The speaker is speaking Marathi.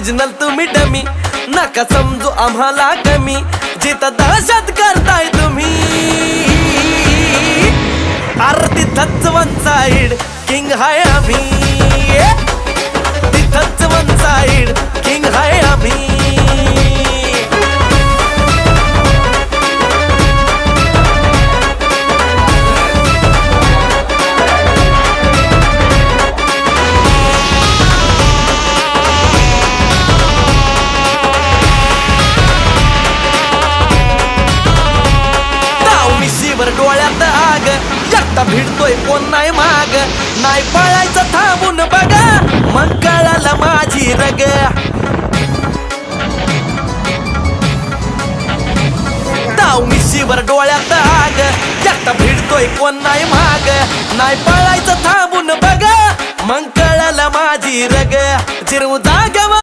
ओरिजिनल तुम्ही डमी, नका समजू आम्हाला कमी, जिथं दहशत करताय तुम्ही. अरे तिथंच वन साइड किंग हाय आम्ही, तिथंच वन साइड किंग हाय आम्ही. डोळ्यात आग, एकटा भिडतोय कोण नाही माग, नाही पळायचं थांबून बघा, मग कळालं माझी रग. डाव मिशीवर डोळ्यात आग, एकटा भिडतोय कोण नाही माग, नाही पळायचं थांबून बघा, मग कळालं माझी रग. चिरू जाग्यावर